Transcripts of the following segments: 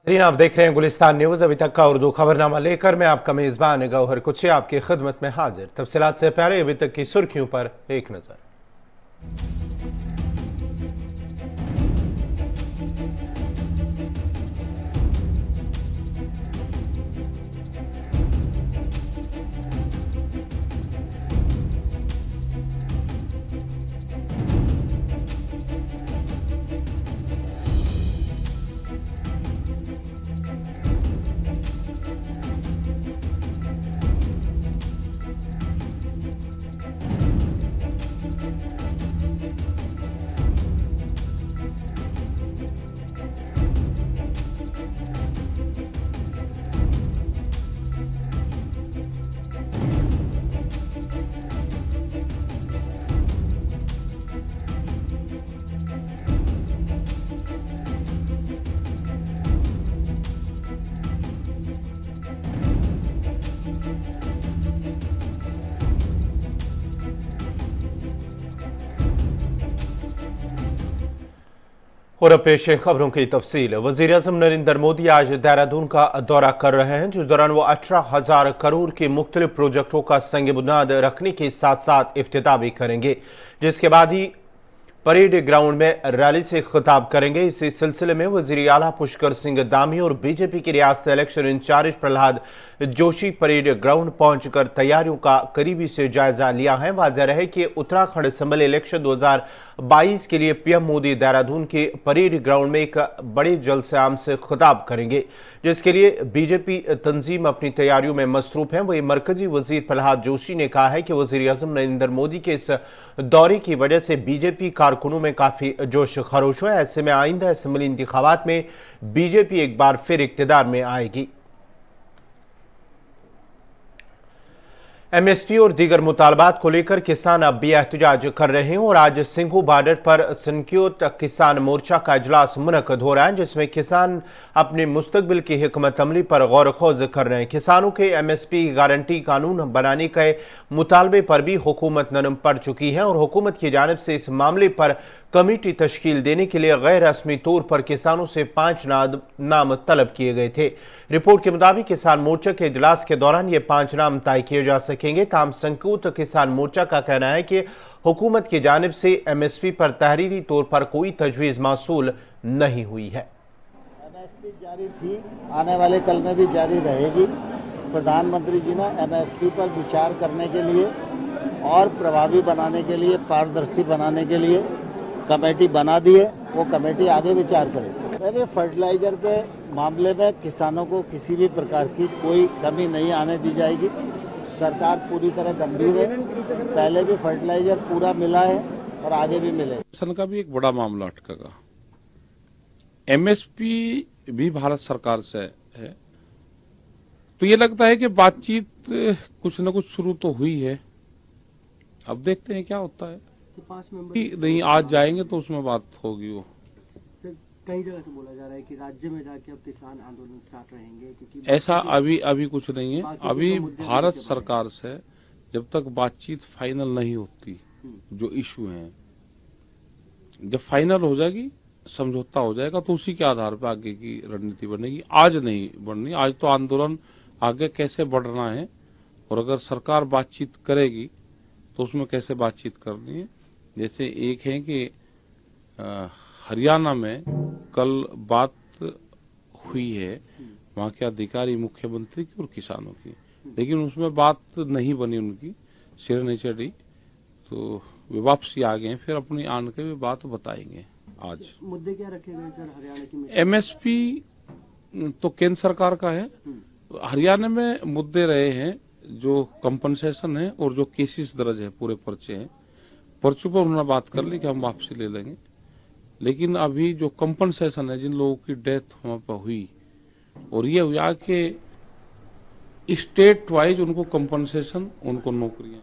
आप देख रहे हैं गुलिस्तान न्यूज। अभी तक का उर्दू खबरनामा लेकर मैं आपका मेजबान गौहर कुछी आपकी खिदमत में हाजिर। तफसीलात से पहले अभी तक की सुर्खियों पर एक नजर। और अब पेश है खबरों की तफसील। वज़ीर-ए-आज़म नरेंद्र मोदी आज देहरादून का दौरा कर रहे हैं, जिस दौरान वो 18,000 करोड़ के मुख्तलिफ प्रोजेक्टों का संग बुनियाद रखने के साथ साथ इफ्तिताह भी करेंगे, जिसके बाद ही परेड ग्राउंड में रैली से खिताब करेंगे। इसी सिलसिले में वज़ीर आला पुष्कर सिंह धामी और बीजेपी के रियासती election incharge Prahlad Joshi parade ground पहुंचकर तैयारियों का करीबी से जायजा लिया है। वाज़ेह रहे कि उत्तराखंड असेंबली इलेक्शन 2022 के लिए पीएम मोदी देहरादून के परेड ग्राउंड में एक बड़े जलसे आम से खिताब करेंगे, जिसके लिए बीजेपी तंजीम अपनी तैयारियों में मसरूफ है। वही मरकजी वजीर प्रहलाद जोशी ने कहा है कि वज़ीर-ए-आज़म नरेंद्र मोदी के इस दौरे की वजह से बीजेपी कारकुनों में काफी जोश खरोश है। ऐसे में आइंदा असेंबली इंतखाबात में बीजेपी एक बार फिर इक्तदार में आएगी। एमएसपी और दीगर मुतालबात को लेकर किसान अब भी एहतजाज कर रहे हैं और आज सिंघू बॉर्डर पर संक्योत किसान मोर्चा का इजलास मुनक्कद हो रहा है, जिसमें किसान अपने मुस्तकबिल की हिकमत अमली पर गौर खोज कर रहे हैं। किसानों के एमएसपी गारंटी कानून बनाने के मुतालबे पर भी हुकूमत नरम पड़ चुकी है और हुकूमत की जानिब से इस मामले पर कमेटी तश्कील देने के लिए गैर रस्मी तौर पर किसानों से 5 नाम तलब किए गए थे। रिपोर्ट के मुताबिक किसान मोर्चा के इजलास के दौरान ये 5 नाम तय किए जा सकेंगे। ताम संक्योत किसान मोर्चा का कहना है कि हुकूमत की जानिब से एमएसपी पर तहरीरी तौर पर कोई तजवीज़ मौसूल नहीं हुई है। एमएसपी जारी थी, आने वाले कल में भी जारी रहेगी। प्रधानमंत्री जी ने एमएसपी पर विचार करने के लिए और प्रभावी बनाने के लिए, पारदर्शी बनाने के लिए कमेटी बना दी है। वो कमेटी आगे विचार करेगी। पहले फर्टिलाइजर के मामले में किसानों को किसी भी प्रकार की कोई कमी नहीं आने दी जाएगी। सरकार पूरी तरह गंभीर है। पहले भी फर्टिलाइजर पूरा मिला है और आगे भी मिलेगा। किसान का भी एक बड़ा मामला अटकेगा। एमएसपी भी भारत सरकार से है, तो ये लगता है कि बातचीत कुछ न कुछ शुरू तो हुई है। अब देखते हैं क्या होता है। 5 मेंबर नहीं, आज जाएंगे तो उसमें बात होगी। वो कई जगह से बोला जा रहा है कि राज्य में जाके अब किसान आंदोलन स्टार्ट रहेंगे, क्योंकि ऐसा अभी कुछ नहीं है। अभी भारत सरकार से जब तक बातचीत फाइनल नहीं होती, जो इशू हैं, जब फाइनल हो जाएगी, समझौता हो जाएगा, तो उसी के आधार पर आगे की रणनीति बनेगी। आज नहीं बढ़नी। आज तो आंदोलन आगे कैसे बढ़ना है, और अगर सरकार बातचीत करेगी तो उसमें कैसे बातचीत करनी है। जैसे एक है कि हरियाणा में कल बात हुई है वहाँ के अधिकारी, मुख्यमंत्री की और किसानों की, लेकिन उसमें बात नहीं बनी, उनकी सिर नहीं चढ़ी, तो वे वापसी आ गए। फिर अपनी आन के भी बात बताएंगे। आज मुद्दे क्या रखे गए सर हरियाणा की? एमएसपी तो केंद्र सरकार का है। हरियाणा में मुद्दे रहे हैं जो कंपनसेशन है और जो केसेस दर्ज है, पूरे पर्चे हैं। पर्चों पर उन्होंने बात कर ली कि हम वापसी ले लेंगे, लेकिन अभी जो कंपनसेशन है, जिन लोगों की डेथ वहाँ पर हुई, और ये हुआ कि स्टेट वाइज उनको कंपनसेशन, उनको नौकरियां।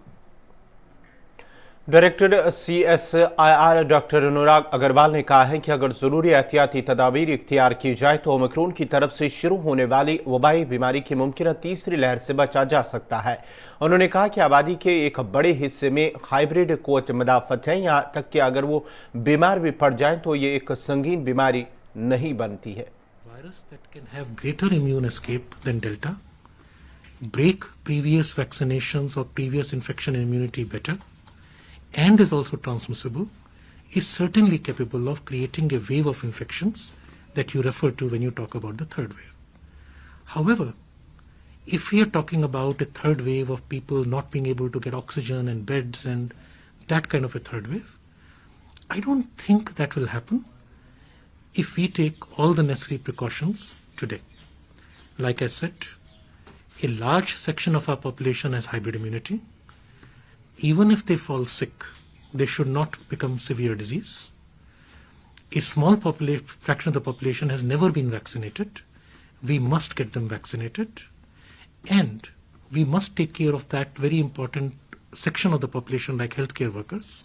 डायरेक्टर CSIR डॉक्टर अनुराग अग्रवाल ने कहा है कि अगर जरूरी एहतियाती तदाबीर इख्तियार की जाए तो ओमिक्रॉन की तरफ से शुरू होने वाली वबाई बीमारी की मुमकिन तीसरी लहर से बचा जा सकता है। उन्होंने कहा कि आबादी के एक बड़े हिस्से में हाइब्रिड कोत मदाफत है, यहाँ तक कि अगर वो बीमार भी पड़ जाए तो ये एक संगीन बीमारी नहीं बनती है। virus that can have greater immune escape than Delta, break previous vaccinations or previous infection immunity better, and is also transmissible, is certainly capable of creating a wave of infections that you refer to when you talk about the third wave. However, if we are talking about a third wave of people not being able to get oxygen and beds and that kind of a third wave, I don't think that will happen if we take all the necessary precautions today. Like I said, a large section of our population has hybrid immunity. Even if they fall sick, they should not become severe disease. A small fraction of the population has never been vaccinated. We must get them vaccinated. And we must take care of that very important section of the population like healthcare workers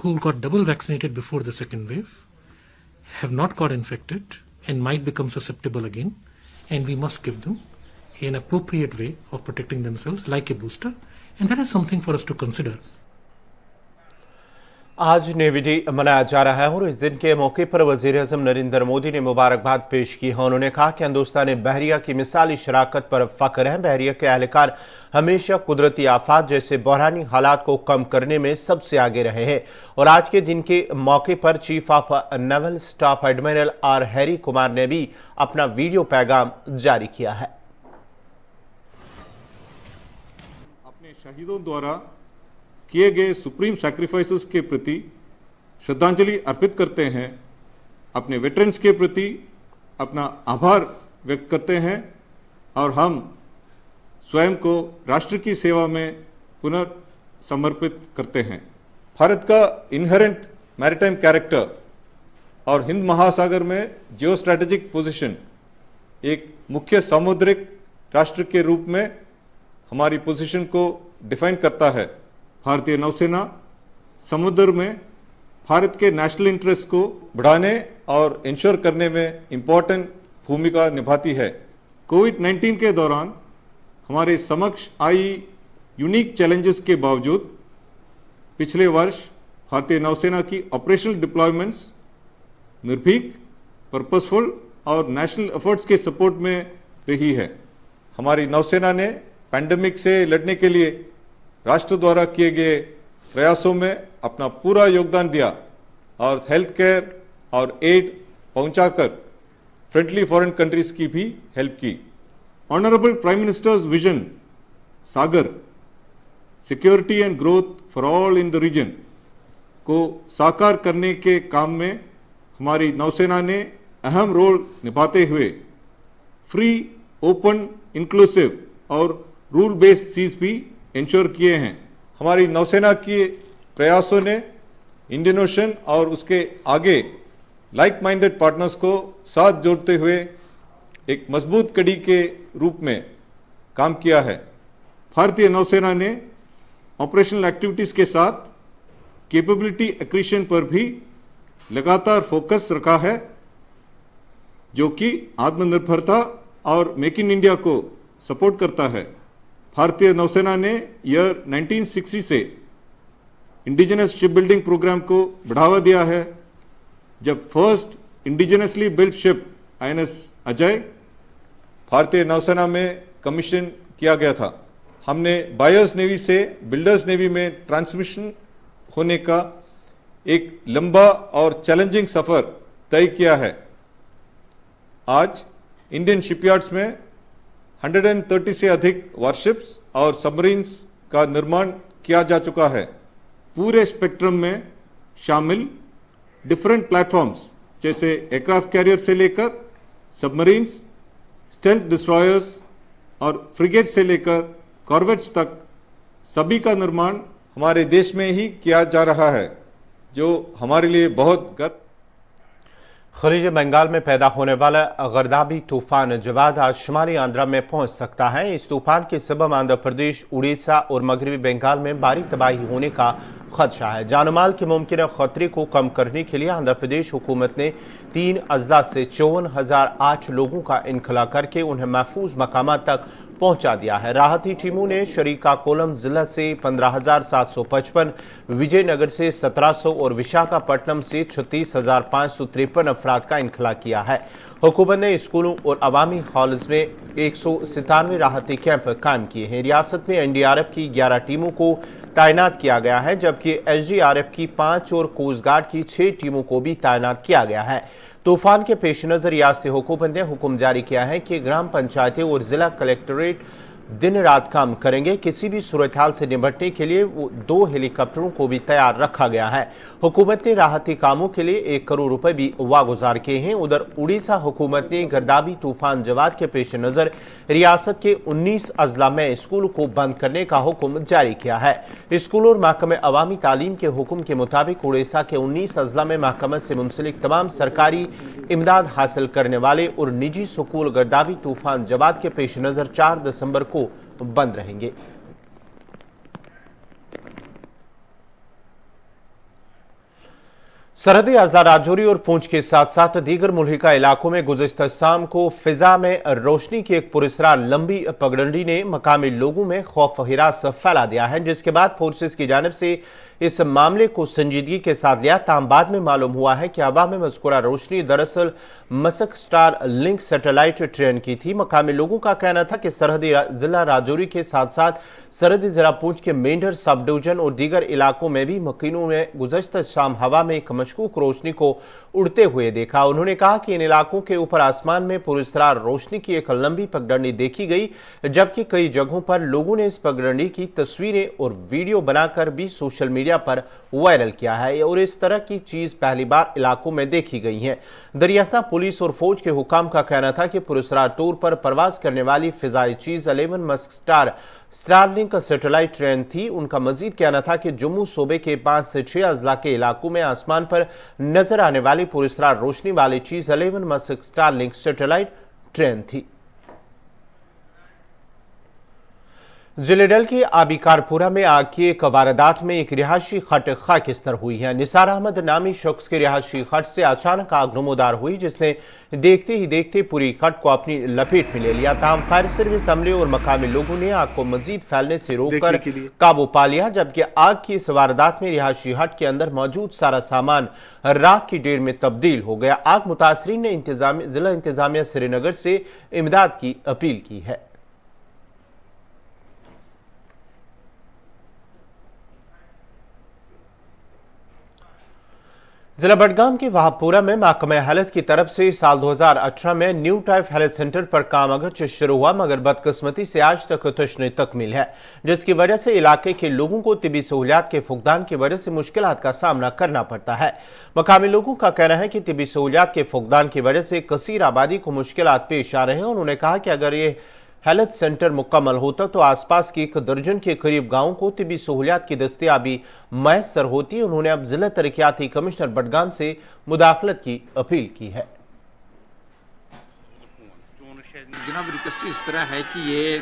who got double vaccinated before the second wave, have not got infected and might become susceptible again, and we must give them an appropriate way of protecting themselves like a booster, and that is something for us to consider. आज navy day मनाया जा रहा है और इस दिन के मौके पर वज़ीर-ए-आज़म नरेंद्र मोदी ने मुबारकबाद पेश की है। उन्होंने कहा कि हिंदुस्तान बहरिया की मिसाली शराकत पर फख्र है। बहरिया के एहलकार हमेशा कुदरती आफात जैसे बहरानी हालात को कम करने में सबसे आगे रहे हैं और आज के दिन के मौके पर chief of naval staff admiral R Harry Kumar ने भी अपना वीडियो पैगाम जारी किया है। अपने शहीदों द्वारा किए गए सुप्रीम सैक्रिफाइसेस के प्रति श्रद्धांजलि अर्पित करते हैं, अपने वेटरन्स के प्रति अपना आभार व्यक्त करते हैं और हम स्वयं को राष्ट्र की सेवा में पुनर्समर्पित करते हैं। भारत का इनहेरेंट मैरिटाइम कैरेक्टर और हिंद महासागर में जियो स्ट्रैटेजिक पोजीशन एक मुख्य सामुद्रिक राष्ट्र के रूप में हमारी पोजीशन को डिफाइन करता है। भारतीय नौसेना समुद्र में भारत के नेशनल इंटरेस्ट को बढ़ाने और इंश्योर करने में इम्पोर्टेंट भूमिका निभाती है। कोविड-19 के दौरान हमारे समक्ष आई यूनिक चैलेंजेस के बावजूद पिछले वर्ष भारतीय नौसेना की ऑपरेशनल डिप्लॉयमेंट्स निर्भीक, पर्पसफुल और नेशनल एफर्ट्स के सपोर्ट में रही है। हमारी नौसेना ने पैंडेमिक से लड़ने के लिए राष्ट्र द्वारा किए गए प्रयासों में अपना पूरा योगदान दिया और हेल्थ केयर और एड पहुंचाकर फ्रेंडली फॉरेन कंट्रीज की भी हेल्प की। Honourable prime minister's vision SAGAR security and growth for all in the region को साकार करने के काम में हमारी नौसेना ने अहम रोल निभाते हुए फ्री, ओपन, इंक्लूसिव और रूल बेस्ड सीज भी इंश्योर किए हैं। हमारी नौसेना के प्रयासों ने इंडियन ओशन और उसके आगे लाइक माइंडेड पार्टनर्स को साथ जोड़ते हुए एक मजबूत कड़ी के रूप में काम किया है। भारतीय नौसेना ने ऑपरेशनल एक्टिविटीज़ के साथ कैपेबिलिटी एक्रीशन पर भी लगातार फोकस रखा है, जो कि आत्मनिर्भरता और मेक इन इंडिया को सपोर्ट करता है। भारतीय नौसेना ने ईयर 1960 से इंडिजिनस शिप बिल्डिंग प्रोग्राम को बढ़ावा दिया है, जब first indigenously built ship INS Ajay भारतीय नौसेना में कमीशन किया गया था। हमने बायर्स नेवी से बिल्डर्स नेवी में ट्रांसमिशन होने का एक लंबा और चैलेंजिंग सफर तय किया है। आज इंडियन शिपयार्ड्स में 130 से अधिक वारशिप्स और सबमरीन्स का निर्माण किया जा चुका है। पूरे स्पेक्ट्रम में शामिल डिफरेंट प्लेटफॉर्म्स जैसे एयरक्राफ्ट कैरियर से लेकर सबमरीन्स, स्टेल्थ डिस्ट्रॉयर्स और फ्रिगेट से लेकर कॉर्वेट्स तक सभी का निर्माण हमारे देश में ही किया जा रहा है, जो हमारे लिए बहुत गर्व। खलीज बंगाल में पैदा होने वाला गर्दाबी तूफान जवाद आज शुमाली आंध्रा में पहुंच सकता है। इस तूफान के सबब आंध्र प्रदेश, उड़ीसा और मगरबी बंगाल में भारी तबाही होने का खदशा है। जानमाल के मुमकिन खतरे को कम करने के लिए आंध्र प्रदेश हुकूमत ने 3 अजला से 54,008 लोगों का इनखला करके उन्हें महफूज मकामात तक पहुंचा दिया है। राहती टीमों ने श्रीकाकुलम जिला से 15,755, विजयनगर से 1,700 और विशाखापट्टनम से 36,553 अफराद का इनखला किया है। हुकूमत ने स्कूलों और अवामी हॉल्स में 197 राहती कैंप कायम किए हैं। रियासत में एनडीआरएफ की 11 टीमों को तैनात किया गया है, जबकि एसडीआरएफ की 5 और कोस्ट गार्ड की 6 टीमों को भी तैनात किया गया है। तूफान के पेश नजर रियासती हुकूमत ने हुक्म जारी किया है कि ग्राम पंचायतें और जिला कलेक्ट्रेट दिन रात काम करेंगे। किसी भी सूरत हाल से निपटने के लिए 2 हेलीकॉप्टरों को भी तैयार रखा गया है। हुकूमत ने राहती कामों के लिए 1 करोड़ रुपए भी वागुजार किए हैं। उधर उड़ीसा हुकूमत ने गर्दाबी तूफान जवाद के पेश नजर रियासत के 19 अजला में स्कूलों को बंद करने का हुक्म जारी किया है। स्कूल और महकमे अवामी तालीम के हुक्म के मुताबिक उड़ीसा के 19 अजला में महकमा से मुंसलिक तमाम सरकारी इमदाद हासिल करने वाले और निजी स्कूल गर्दाबी तूफान जवाद के पेश नजर 4 दिसंबर को बंद रहेंगे। सरहदी अजला राजौरी और पूंछ के साथ साथ दीगर मुल्हिका इलाकों में गुज़िश्ता शाम को फिजा में रोशनी की एक पुरस्रार लंबी पगडंडी ने मकामी लोगों में खौफ हिरास फैला दिया है, जिसके बाद फोर्सेस की जानिब से इस मामले को संजीदगी के साथ लिया। ताम बाद में मालूम हुआ है कि हवा में मज़कूरा रोशनी दरअसल मसक स्टार लिंक सैटेलाइट ट्रेन की थी। मकामी लोगों का कहना था कि सरहदी जिला राजौरी के साथ साथ सरहदी जिला पूंछ के मेंढर सब डिवीजन और दीगर इलाकों में भी मकीनों में गुज़श्ता शाम हवा में एक मशकूक रोशनी को उड़ते हुए देखा। उन्होंने कहा कि इन इलाकों के ऊपर आसमान में पुरस्कार रोशनी की एक लंबी पगडंडी देखी गई, जबकि कई जगहों पर लोगों ने इस पगडंडी की तस्वीरें और वीडियो बनाकर भी सोशल मीडिया पर वायरल किया है और इस तरह की चीज पहली बार इलाकों में देखी गई है। दरियास्ता पुलिस और फौज के हुकाम का कहना था कि पुरस्कार तौर पर परवाज करने वाली फिजाई चीज 11 मस्क स्टारलिंक सैटेलाइट ट्रेन थी। उनका मजीद कहना था कि जम्मू सूबे के 5 से 6 अजला के इलाकों में आसमान पर नजर आने वाली पुरस्कार रोशनी वाली चीज 11 मस्क स्टारलिंक सैटेलाइट ट्रेन थी। जिलेडल के आबिकारपुरा में आग की एक वारदात में एक रिहायशी खट खाकिस्तर हुई है। निसार अहमद नामी शख्स के रिहायशी खट से अचानक आग नमोदार हुई, जिसने देखते ही देखते पूरी खट को अपनी लपेट में ले लिया। ताहम फायर सर्विस अमले और मकामी लोगों ने आग को मजीद फैलने से रोककर काबू पा लिया, जबकि आग की इस वारदात में रिहायशी हट के अंदर मौजूद सारा सामान राख की ढेर में तब्दील हो गया। आग मुतासरीन ने जिला इंतजामिया श्रीनगर से इमदाद की अपील की है। जिला बडगाम के वहाबपुरा में महकमा हेल्थ की तरफ से साल 2018 में न्यू टाइप हेल्थ सेंटर पर काम अगरचे शुरू हुआ, मगर बदकिस्मती से आज तक तशने तकमील है, जिसकी वजह से इलाके के लोगों को तिबी सहूलियात के फुकदान की वजह से मुश्किलात का सामना करना पड़ता है। मकामी लोगों का कहना है कि तिबी सहूलियात के फुकदान की वजह से कसीर आबादी को मुश्किलात पेश आ रहे हैं। उन्होंने कहा कि अगर ये हेल्थ सेंटर मुकम्मल होता तो आसपास की 1 दर्जन के करीब गांवों को तिबी सहूलियात की दस्तयाबी मैसर होती। उन्होंने अब जिला तरक्याती कमिश्नर बडगाम से मुदाखलत की अपील की है। जनाब रिक्वेस्ट इस तरह है कि ये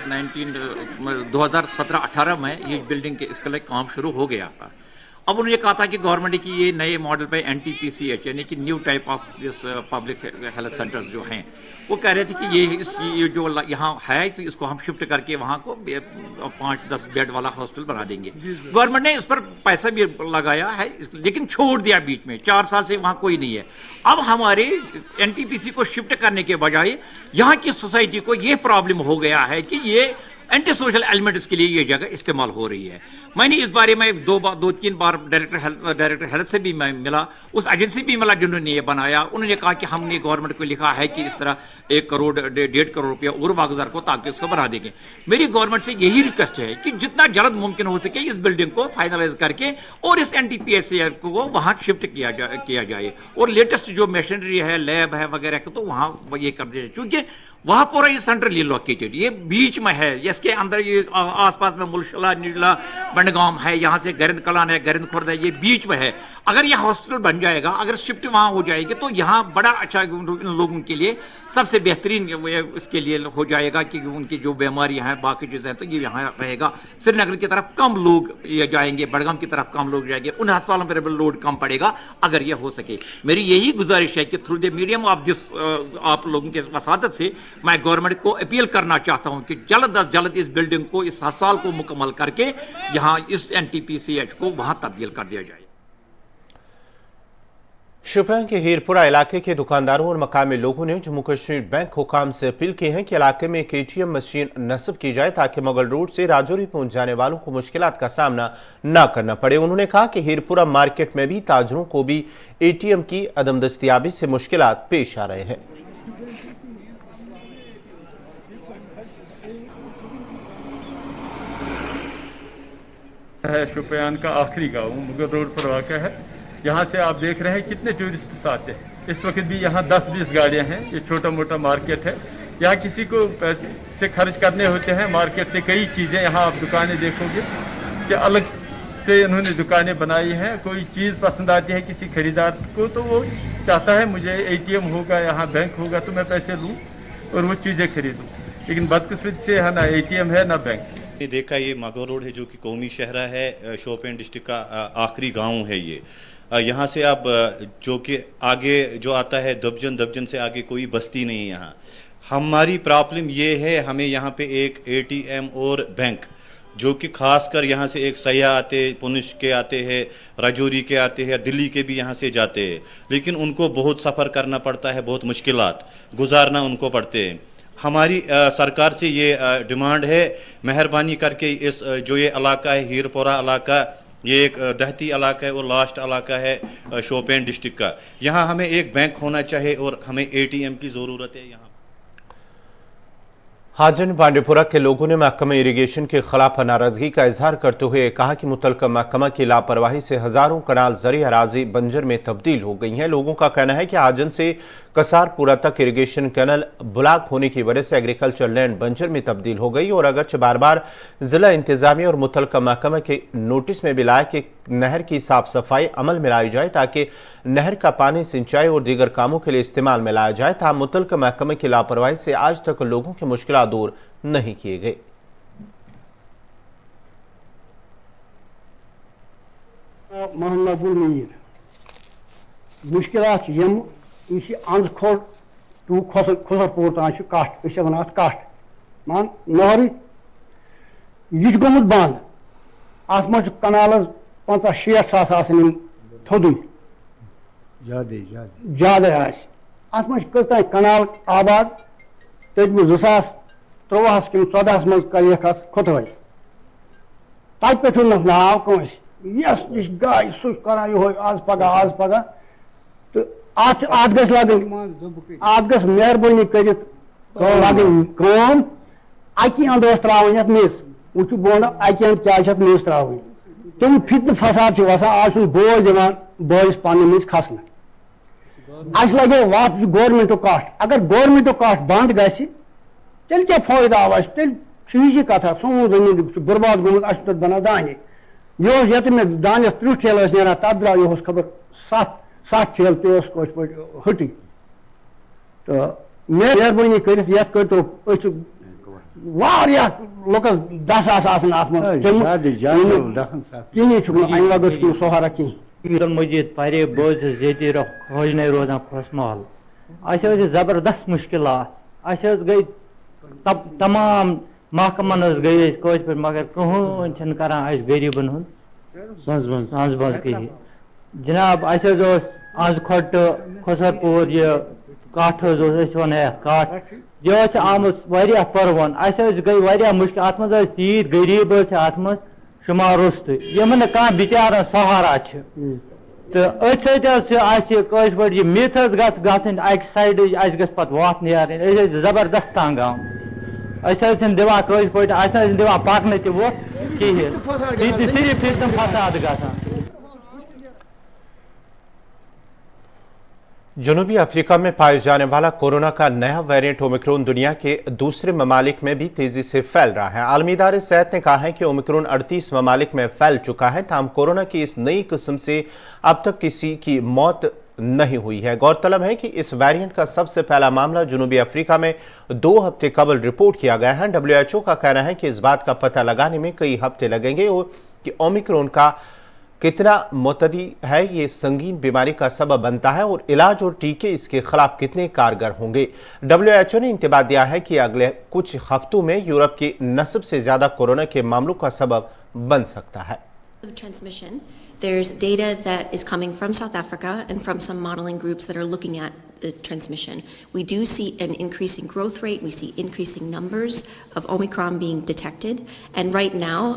2017-18 में ये बिल्डिंग के इसके लिए काम शुरू हो गया था। अब उन्होंने कहा था कि गवर्नमेंट की ये नए मॉडल पे NTPCH यानी कि new type of this public health centres जो हैं, वो कह रहे थे कि ये जो यहाँ है तो इसको हम शिफ्ट करके वहाँ को 5-10 बेड वाला हॉस्पिटल बना देंगे। गवर्नमेंट ने इस पर पैसा भी लगाया है, लेकिन छोड़ दिया बीच में। 4 साल से वहाँ कोई नहीं है। अब हमारे NTPC को शिफ्ट करने के बजाय यहाँ की सोसाइटी को ये प्रॉब्लम हो गया है कि ये एंटी सोशल एलिमेंट्स के लिए ये जगह इस्तेमाल हो रही है। मैंने इस बारे में 2-3 बार डायरेक्टर हेल्थ से भी मैं मिला, उस एजेंसी भी मिला जिन्होंने ये बनाया। उन्होंने कहा कि हमने गवर्नमेंट को लिखा है कि इस तरह 1 करोड़ 1.5 करोड़ रुपया और वागुजार को ताकि इसको बना देंगे। मेरी गवर्नमेंट से यही रिक्वेस्ट है कि जितना जल्द मुमकिन हो सके इस बिल्डिंग को फाइनलाइज करके और इस NTPC को वहां शिफ्ट किया जाए और लेटेस्ट जो मशीनरी है, लैब है वगैरह तो वहां ये कर दिया, क्योंकि वहां पूरा ये सेंट्रली लोकेटेड, ये बीच में है। इसके अंदर ये आसपास में मुलशला, निजला, बंडगाम है, यहाँ से गरिंद कलान है, गरिंद खुर्द है, ये बीच में है। अगर ये हॉस्पिटल बन जाएगा, अगर शिफ्ट वहां हो जाएगी तो यहाँ बड़ा अच्छा इन लोगों के लिए सबसे बेहतरीन इसके लिए हो जाएगा कि उनकी जो बीमारियां हैं, बाकी चीजें हैं, तो ये यहाँ रहेगा। श्रीनगर की तरफ कम लोग ये जाएंगे, बडगाम की तरफ कम लोग जाएंगे, उन अस्पतालों पर लोड कम पड़ेगा अगर ये हो सके। मेरी यही गुजारिश है कि through the medium of this आप लोगों के वसादत से मैं गवर्नमेंट को अपील करना चाहता हूं कि जल्द अज जल्द इस बिल्डिंग को, इस अस्पताल को मुकम्मल करके यहां इस NTPCH को वहां तब्दील कर दिया जाए। शोपियां के हीरपुरा इलाके के दुकानदारों और मकामी लोगों ने जम्मू कश्मीर बैंक हुकाम से अपील की है कि इलाके में एक ATM मशीन नस्ब की जाए ताकि मुगल रोड से राजौरी पहुंच जाने वालों को मुश्किलात का सामना न करना पड़े। उन्होंने कहा कि हीरपुरा मार्केट में भी ताजरों को भी ATM की अदम दस्तियाबी से मुश्किलात पेश आ रहे हैं। शोपियान का आखिरी गांव मुगल रोड पर वाक़ा है। यहाँ से आप देख रहे हैं कितने टूरिस्ट आते हैं। इस वक्त भी यहाँ 10-20 गाड़ियाँ हैं। ये छोटा मोटा मार्केट है। यहाँ किसी को पैसे से खर्च करने होते हैं मार्केट से कई चीज़ें। यहाँ आप दुकानें देखोगे कि अलग से इन्होंने दुकानें बनाई हैं। कोई चीज़ पसंद आती है किसी खरीदार को तो वो चाहता है मुझे ATM होगा, यहाँ बैंक होगा तो मैं पैसे लूँ और वो चीज़ें खरीदूँ। लेकिन बदकिस्मती से है ना ATM है ना बैंक। ने देखा ये मागो रोड है जो कि कौमी शहरा है, शोपियान डिस्ट्रिक्ट का आखिरी गांव है ये। यहाँ से आप जो कि आगे जो आता है दबजन से आगे कोई बस्ती नहीं है यहाँ। हमारी प्रॉब्लम ये है, हमें यहाँ पे एक ATM और बैंक जो कि खासकर यहाँ से एक सयाह आते, पुनिश के आते हैं, राजौरी के आते हैं, दिल्ली के भी यहाँ से जाते हैं, लेकिन उनको बहुत सफ़र करना पड़ता है, बहुत मुश्किलात गुजारना उनको पड़ते हैं। हमारी सरकार से ये डिमांड है, मेहरबानी करके इस जो ये इलाका है हीरपुरा इलाका, ये एक दहती इलाका है और लास्ट इलाका है शोपियान डिस्ट्रिक्ट का, यहाँ हमें एक बैंक होना चाहिए और हमें ATM की ज़रूरत है यहाँ। हाजन बांडीपुरा के लोगों ने महकमा इरिगेशन के खिलाफ नाराजगी का इजहार करते हुए कहा कि मुतलका महकमा की लापरवाही से हजारों कनाल ज़री अराजी बंजर में तब्दील हो गई हैं। लोगों का कहना है कि हाजन से कसारपुरा तक इरिगेशन कैनल ब्लॉक होने की वजह से एग्रीकल्चर लैंड बंजर में तब्दील हो गई और अगरचे बार बार जिला इंतजामिया और मुतलका महकमा के नोटिस में भी लाया कि नहर की साफ सफाई अमल में लाई जाए ताकि नहर का पानी सिंचाई और दीगर कामों के लिए इस्तेमाल में लाया जाए। ताहम मुतलका महकमे की लापरवाही से आज तक लोगों की मुश्किलात दूर नहीं किए गए। मोहम्मद मीर मुश्किलात यम अंज खोल टू खुसरपुर तान कट वन कट मान नहर यह गोमुत बंद अत मज कनाल 50-60 सास आसन थोद ज्यादा अत मज कत कनाल आबाद तम 2013 कि 14 मज कर खुतवाई तत पे नाव कंस यस नश गाय सह कर यो आज पगह तो अत गस मेहरबानी कर लगन अकि अंद त्रावन मेज वो बोन अकि अंद क्या मेज त्रावन तम फितन फसाद वसान आज बोझ दिवान बोस पन्न मेज खसन अस लगे वत गवर्नमेंट कट अगर गवर्नमेंट कट बंद गस तेल क्या फायदा आव तेल यह कथा सोन जमीन बर्बाद गोमुत अस बना दाने यह ये मे दानस 30 ठेल ना तब द्रा यह खबर 7 ठेल पे हटी तो मेहरबानी कर लुकस 10 सास कहीं अगर सहारा कहीं मजीद परे बोझ रोजने रोजान खुश माहौल अस जबरदस्त मुश्किल गई तमाम महकमन गई पे मगर कहून करान गरीबन हूँ सांस बंद कहीं जनाब अज खोट खुसरपुर यह कट वन कट यह आम परवन अस गई मुश्किल अत मज तीत गरीब अत मज शुमार रुस्त यमन कह बिचार सहारा तो अथ सत मिथ गन अक साइड पे वत नीर जबरदस्त तंग आम दिवान दिवान पकन तह कहें सिर्फ फसाद गसान। जनूबी अफ्रीका में पाए जाने वाला कोरोना का नया वेरिएंट ओमिक्रॉन दुनिया के दूसरे ममालिक में भी तेजी से फैल रहा है। आलमी इदारे सेहत ने कहा है कि ओमिक्रॉन 38 ममालिक में फैल चुका है। ताहम कोरोना की इस नई किस्म से अब तक किसी की मौत नहीं हुई है। गौरतलब है कि इस वेरिएंट का सबसे पहला मामला जनूबी अफ्रीका में 2 हफ्ते कबल रिपोर्ट किया गया है। WHO का कहना है कि इस बात का पता लगाने में कई हफ्ते लगेंगे और कि ओमिक्रॉन का कितना मुतदी है, ये संगीन बीमारी का सबब बनता है और इलाज और टीके इसके खिलाफ कितने कारगर होंगे। WHO ने इंतबाह दिया है कि अगले कुछ हफ्तों में यूरोप की नस्ब से ज्यादा कोरोना के मामलों का सबब बन सकता है। Transmission. There's data that is coming from South Africa and from some modeling groups that are looking at the transmission. We do see an increasing growth rate. We see increasing numbers of Omicron being detected. And right now,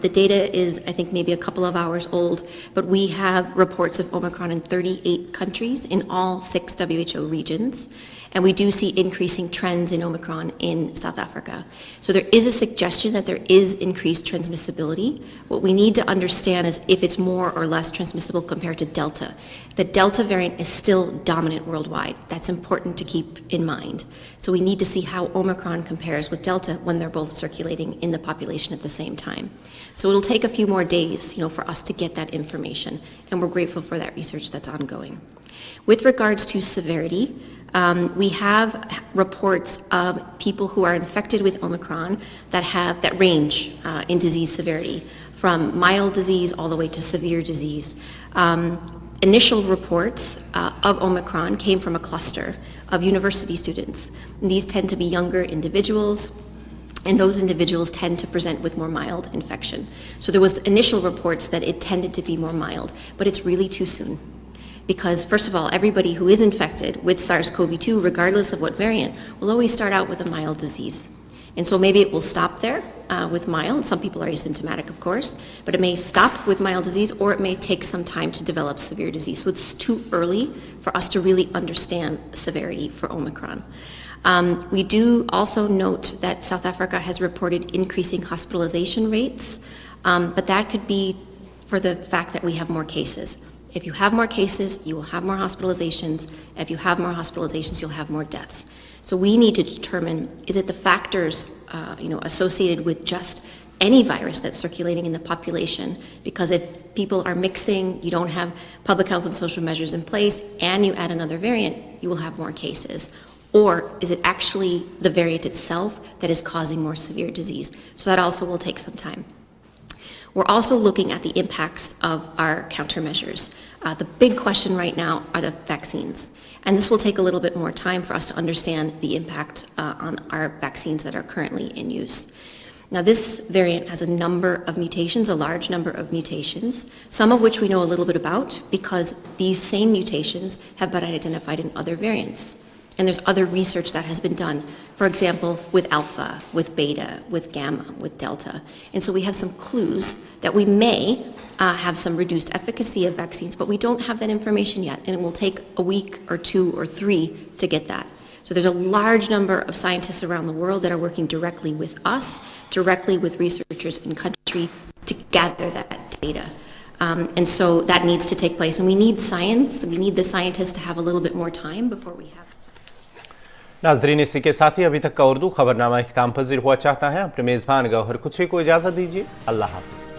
the data is, I think, maybe a couple of hours old, but we have reports of Omicron in 38 countries in all 6 WHO regions. And we do see increasing trends in Omicron in South Africa. So there is a suggestion that there is increased transmissibility. What we need to understand is if it's more or less transmissible compared to Delta. The Delta variant is still dominant worldwide. That's important to keep in mind. So we need to see how Omicron compares with Delta when they're both circulating in the population at the same time. So it'll take a few more days, for us to get that information, and we're grateful for that research that's ongoing. With regards to severity, we have reports of people who are infected with Omicron that range in disease severity, from mild disease all the way to severe disease. Initial reports of Omicron came from a cluster of university students. These tend to be younger individuals, and those individuals tend to present with more mild infection. So there was initial reports that it tended to be more mild, but it's really too soon. Because first of all, everybody who is infected with SARS-CoV-2, regardless of what variant, will always start out with a mild disease. And so maybe it will stop there with mild. Some people are asymptomatic, of course, but it may stop with mild disease, or it may take some time to develop severe disease. So it's too early for us to really understand severity for Omicron. We do also note that South Africa has reported increasing hospitalization rates, but that could be for the fact that we have more cases. If you have more cases, you will have more hospitalizations. If you have more hospitalizations, you'll have more deaths. So we need to determine, is it the factors, associated with just any virus that's circulating in the population? Because if people are mixing, you don't have public health and social measures in place, and you add another variant, you will have more cases. Or is it actually the variant itself that is causing more severe disease? So that also will take some time. We're also looking at the impacts of our countermeasures. The big question right now are the vaccines. And this will take a little bit more time for us to understand the impact on our vaccines that are currently in use. Now, this variant has a number of mutations, a large number of mutations, some of which we know a little bit about because these same mutations have been identified in other variants. And there's other research that has been done, for example, with alpha, with beta, with gamma, with delta. And so we have some clues that we may have some reduced efficacy of vaccines, but we don't have that information yet, and it will take a week or 2 or 3 to get that. So there's a large number of scientists around the world that are working directly with us, directly with researchers in country to gather that data. And so that needs to take place, and we need science, we need the scientists to have a little bit more time before we have. नाजरीन, इसी के साथ ही अभी तक का उर्दू खबरनामा इख्तिताम पजीर हुआ चाहता है। अपने मेज़बान गौहर कुछी को इजाज़त दीजिए। अल्लाह हाफ़िज़।